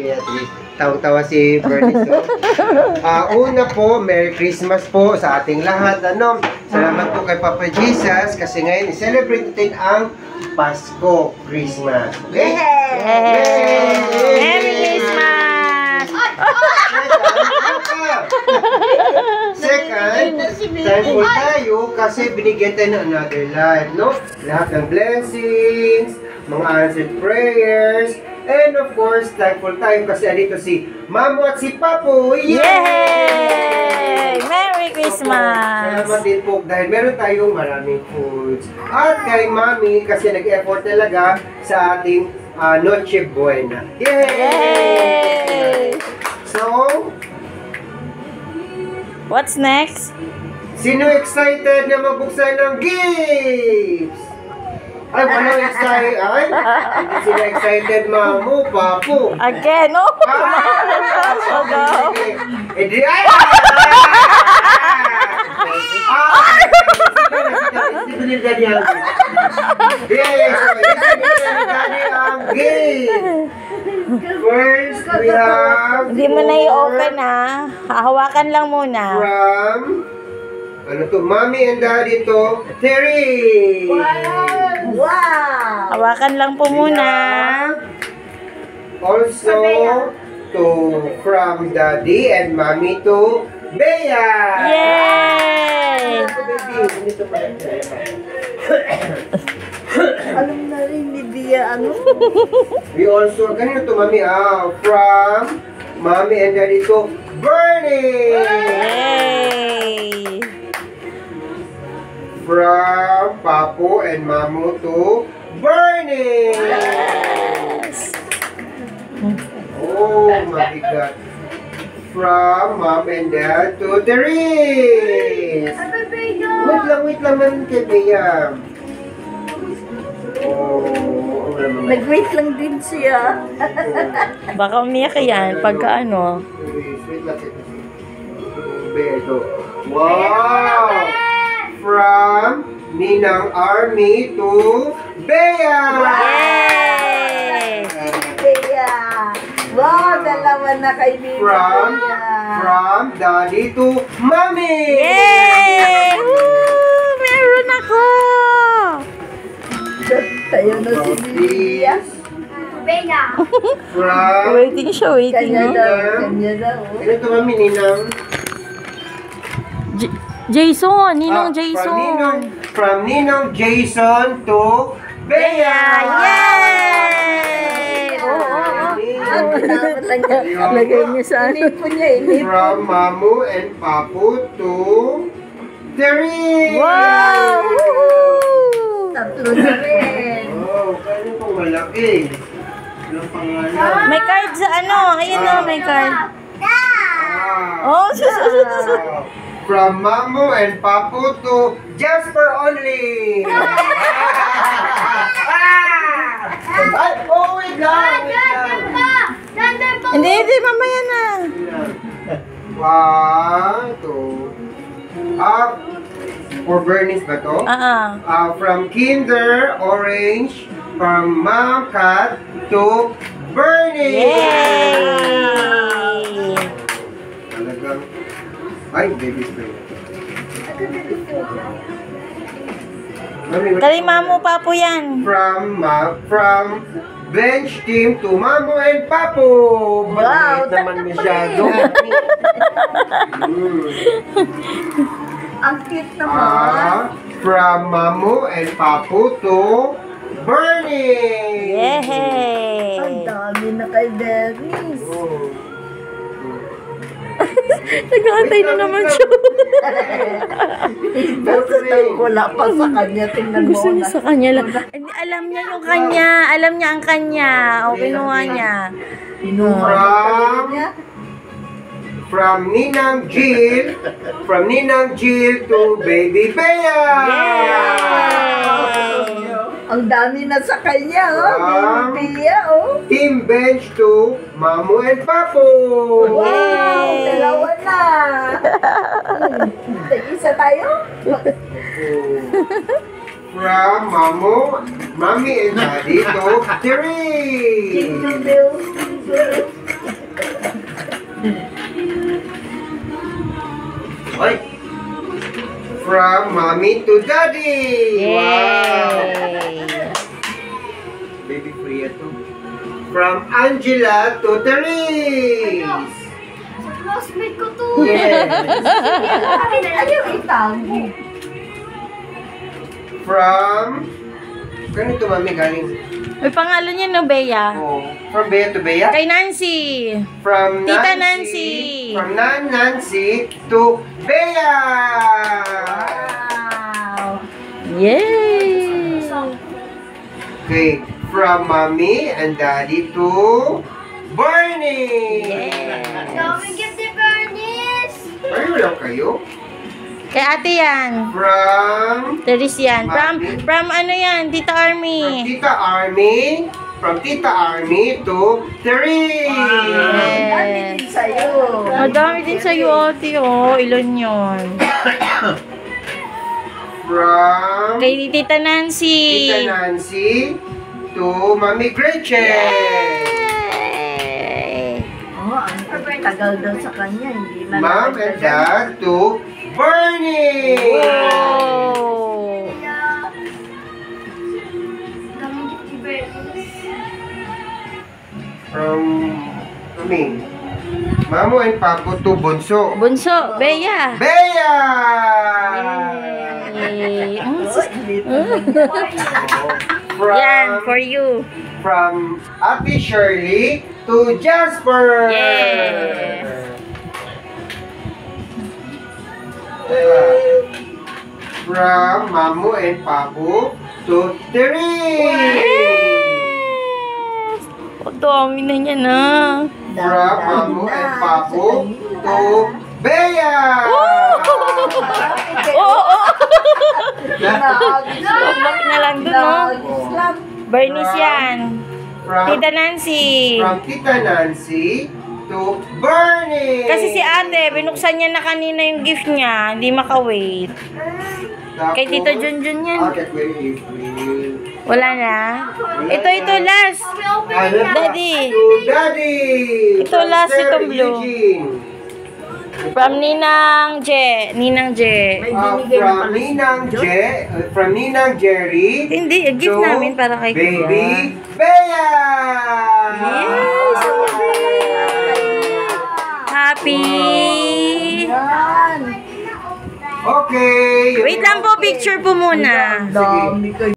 Beatrice. Tawang-tawa si Bernice. Una po, Merry Christmas po sa ating lahat. Salamat po kay Papa Jesus kasi ngayon i-celebrate natin ang Pasko, Christmas. Okay? Yay! Merry Christmas! Second, thankful tayo kasi binigyan tayo ng another life, no? Lahat ng blessings, mga answered prayers, and of course, thankful tayo kasi andito si Mamo at si Papo. Yay! Merry Christmas! Salamat din po dahil meron tayong maraming foods. At kay Mami kasi nag-effort talaga sa ating Noche Buena. Yay! So, What's next? sino excited na magbuksan ng gifts? Ay, walang excited. Ay, hindi sila excited, Mamu, Papo. Again, oh! Eh, di, ay! Dito nila daddy ang gift. Yes! Dito nila daddy ang gift. First, we have... Hindi mo na i-open ha. Hahawakan lang muna. From... Ano to? Mommy and Daddy to Terry! Wow! Hawakan lang po muna. Also, from Daddy and Mommy to Bea! Yay! Alam na rin ni Bia, ano? We also, kanino to Mommy? From Mommy and Daddy to Bernie! Yay! From Papo and Mamu to Bernie! Yes! Oh, mabigat. From Mom and Dad to Therese! Wait lang man kay Bea. Oh, wala naman. Nag-wait lang din siya. Baka umiyak yan pagka ano. Therese, wait lang kay Bea ito. Wow! From Ninang Army to Bea! Yay! Bia! Wow, dalawa na kay Bia. From Daddy to Mommy! Yay! Woo! Meron ako! Tayo na si Bia. From Waiting siya, waiting. Kanya Oh. daw, kanya daw. Ano ito, Mami? Ninang? Jason! Ninong Jason! From Ninong Jason to Bea! Yay! Oo. Lagay niya sa ano. Inipon niya, inipon. From Mamu and Papu to Terry! Wow! Woohoo! Tatlo na rin. Oh, kaya itong malaki. Anong pangalan? May card sa ano? Ayun o, may card. Oh, Wow. From Mamu and Papu to Jasper only! Ay, oh, wait lang! Hindi, mamaya na. One, two. For Bernice ba to? From Kinder Orange, from Mom Cat to Bernice! Yay! Talagang, ay, baby spray. Kalima mo pa po yan. From bench team to Mamo and Papo. Wow, naman masyado. Ang cute naman. From Mamo and Papo to Bernie. Yay! Ang dami na kay Dennis. Nag-aantay na naman siya. Basta wala pa sa kanya. Tingnan mo. Gusto niya sa kanya lang. Hindi, alam niya yung kanya. Alam niya ang kanya. O, kinuha niya. From Ninang Jill to Baby Bea. Ang dami na sa kanya, oh. Baby Bea, oh. Team bench to Mamu and Papo. Wow, dalawa na. Isa tayo? From Mamu, Mommy and Daddy to Terry. Jingle bells, jingle bells. Ay! From mommy to daddy! Wow! Yay! Baby Priya to. From Angela to Therese! Classmate ko to. Yes! Ayaw itago. From... Ganito mami galing. May pangalan niya, no, Bea? Oh. From Bea to Bea? Kay Nancy. From Tita Nancy. Nancy. From Nancy to Bea! Wow. Yay! Okay. From mommy and daddy to Barney! Dami gift ni Bernice. Pareho lang kayo? Kay ate yan. From... Teres yan. Mami. From ano yan? Tita From Army. Tita Army. From Tita Army to Therese! Dami din sa'yo. Madami din sa'yo, ate, oh. Ilan yun? From Kay Tita Nancy. Tita Nancy to Mami Gretchen! Yay! Oh, ang tagal daw sa kanya. Hindi na Mom and Dad to Bernie! Oh! Dami gift ni Bernice. From Mamo and Papo to Bunso. Bunso, Bea. Bea! Yay! From, Yan, for you. from Ate Shirley to Jasper! Yes. From Mamu and Papu to Therese! Ang dami na niya na. From Mamu and Papu to Bea! Oo! Bakit na lang dun, no? Bernice yan. From, Tita Nancy. from Tita Nancy to Bernie! Kasi si ate, binuksan niya na kanina yung gift niya. Hindi makawait. Tapos, Kay Tito Junjun yan. Okay, April. Wala na. Ito, last. Ano pa? Daddy. To Daddy! Ito, From last, Sir itong blue. Eugene. From Ninang Je. Ninang Je. From Ninang Jerry Hindi, gift to namin para kay Kuya. Baby Bea! Yes! Happy! Yan. Okay! Wait lang po, picture po muna. Dami kayo.